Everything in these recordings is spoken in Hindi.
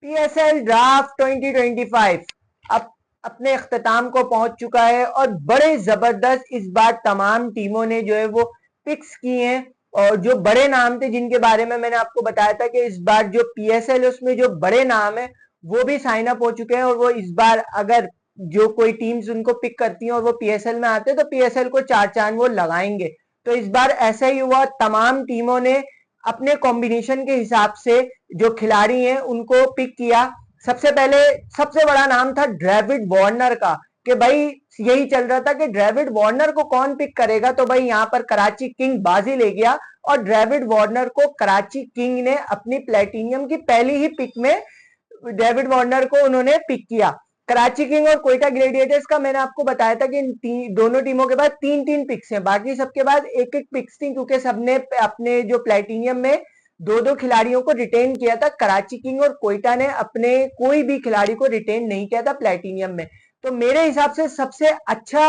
पीएसएल ड्राफ्ट 2025 अब अपने अख्ताम को पहुंच चुका है और बड़े जबरदस्त इस बार तमाम टीमों ने जो है वो पिक्स की हैं। और जो बड़े नाम थे जिनके बारे में मैंने आपको बताया था कि इस बार जो पीएसएल है उसमें जो बड़े नाम है वो भी साइन अप हो चुके हैं और वो इस बार अगर जो कोई टीम्स उनको पिक करती हैं और वो पीएसएल में आते हैं तो पीएसएल को चार चांद वो लगाएंगे। तो इस बार ऐसा ही हुआ, तमाम टीमों ने अपने कॉम्बिनेशन के हिसाब से जो खिलाड़ी हैं उनको पिक किया। सबसे पहले सबसे बड़ा नाम था डेविड वार्नर का कि भाई यही चल रहा था कि डेविड वार्नर को कौन पिक करेगा, तो भाई यहाँ पर कराची किंग बाजी ले गया और डेविड वार्नर को कराची किंग ने अपनी प्लेटिनियम की पहली ही पिक में डेविड वार्नर को उन्होंने पिक किया। कराची किंग और कोयटा ग्लेडिएटर्स का मैंने आपको बताया था कि इन दोनों टीमों के पास तीन तीन पिक्स हैं, बाकी सबके पास एक एक पिक्स थी क्योंकि सबने अपने जो प्लेटिनियम में दो दो खिलाड़ियों को रिटेन किया था। कराची किंग और कोयटा ने अपने कोई भी खिलाड़ी को रिटेन नहीं किया था प्लेटिनियम में। तो मेरे हिसाब से सबसे अच्छा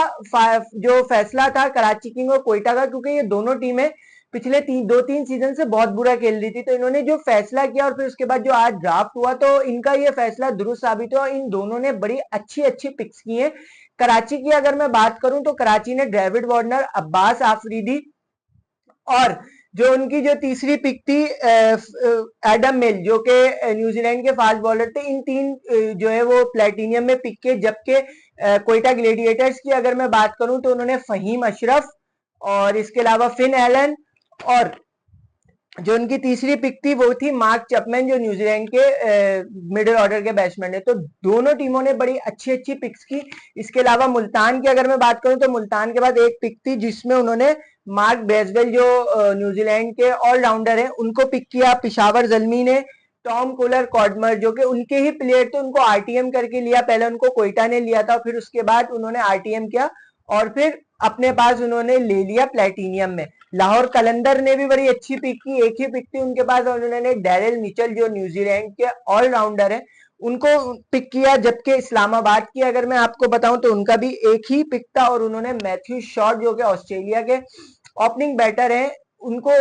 जो फैसला था कराची किंग और कोयटा का, क्योंकि ये दोनों टीमें पिछले दो तीन सीजन से बहुत बुरा खेल रही थी, तो इन्होंने जो फैसला किया और फिर उसके बाद जो आज ड्राफ्ट हुआ तो इनका ये फैसला दुरुस्त साबित हुआ। इन दोनों ने बड़ी अच्छी अच्छी पिक्स की हैं। कराची की अगर मैं बात करूं तो कराची ने डेविड वार्नर, अब्बास आफरीदी और जो उनकी जो तीसरी पिक थी एडम मिल जो कि न्यूजीलैंड के फास्ट बॉलर थे, इन तीन जो है वो प्लेटिनियम में पिक किए। जबकि कोयटा ग्लेडिएटर्स की अगर मैं बात करूं तो उन्होंने फहीम अशरफ और इसके अलावा फिन एलन और जो उनकी तीसरी पिक थी वो थी मार्क चैपमैन जो न्यूजीलैंड के मिडिल ऑर्डर के बैट्समैन है। तो दोनों टीमों ने बड़ी अच्छी अच्छी पिक्स की। इसके अलावा मुल्तान की अगर मैं बात करूं तो मुल्तान के बाद एक पिक थी जिसमें उन्होंने मार्क बेजवेल जो न्यूजीलैंड के ऑलराउंडर हैं उनको पिक किया। पिशावर जल्मी ने टॉम कोलर कॉडमर जो कि उनके ही प्लेयर थे उनको आरटीएम करके लिया। पहले उनको कोयटा ने लिया था, फिर उसके बाद उन्होंने आरटीएम किया और फिर अपने पास उन्होंने ले लिया प्लेटिनियम में। लाहौर कलंदर ने भी बड़ी अच्छी पिक की, एक ही पिक थी उनके पास और उन्होंने डेरिल मिचेल जो न्यूजीलैंड के ऑलराउंडर हैं उनको पिक किया। जबकि इस्लामाबाद की अगर मैं आपको बताऊं तो उनका भी एक ही पिक था और उन्होंने मैथ्यू शॉट जो कि ऑस्ट्रेलिया के ओपनिंग बैटर हैं उनको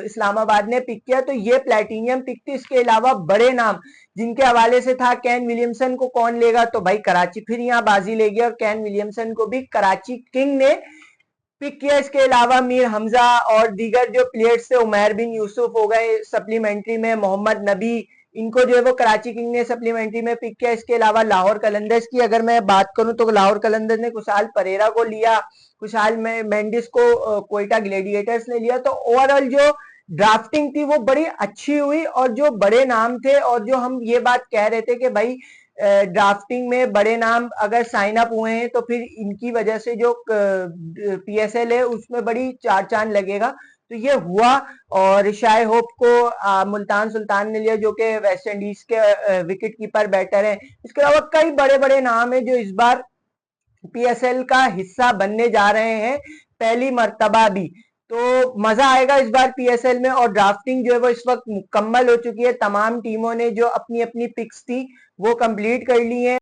इस्लामाबाद ने पिक किया। तो ये प्लेटिनियम पिक थी। इसके अलावा बड़े नाम जिनके हवाले से था कैन विलियमसन को कौन लेगा, तो भाई कराची फिर यहाँ बाजी ले गया और कैन विलियमसन को भी कराची किंग ने पिक किया। इसके अलावा मीर हमजा और दीगर जो प्लेयर्स थे, उमैर बिन यूसुफ हो गए सप्लीमेंट्री में, मोहम्मद नबी, इनको जो है वो कराची किंग ने सप्लीमेंट्री में पिक किया। इसके अलावा लाहौर कलंदर्स की अगर मैं बात करूं तो लाहौर कलंदर्स ने कुशाल परेरा को लिया, कुशाल मेंडिस को कोयटा ग्लेडिएटर्स ने लिया। तो ओवरऑल जो ड्राफ्टिंग थी वो बड़ी अच्छी हुई और जो बड़े नाम थे और जो हम ये बात कह रहे थे कि भाई ड्राफ्टिंग में बड़े नाम अगर साइन अप हुए हैं तो फिर इनकी वजह से जो पीएसएल है उसमें बड़ी चार चांद लगेगा, तो ये हुआ। और शाय होप को मुल्तान सुल्तान ने लिया जो कि वेस्ट इंडीज के विकेट कीपर बैटर हैं। इसके अलावा कई बड़े बड़े नाम है जो इस बार पीएसएल का हिस्सा बनने जा रहे हैं पहली मर्तबा भी। तो मजा आएगा इस बार पीएसएल में। और ड्राफ्टिंग जो है वो इस वक्त मुकम्मल हो चुकी है, तमाम टीमों ने जो अपनी अपनी पिक्स थी वो कंप्लीट कर ली है।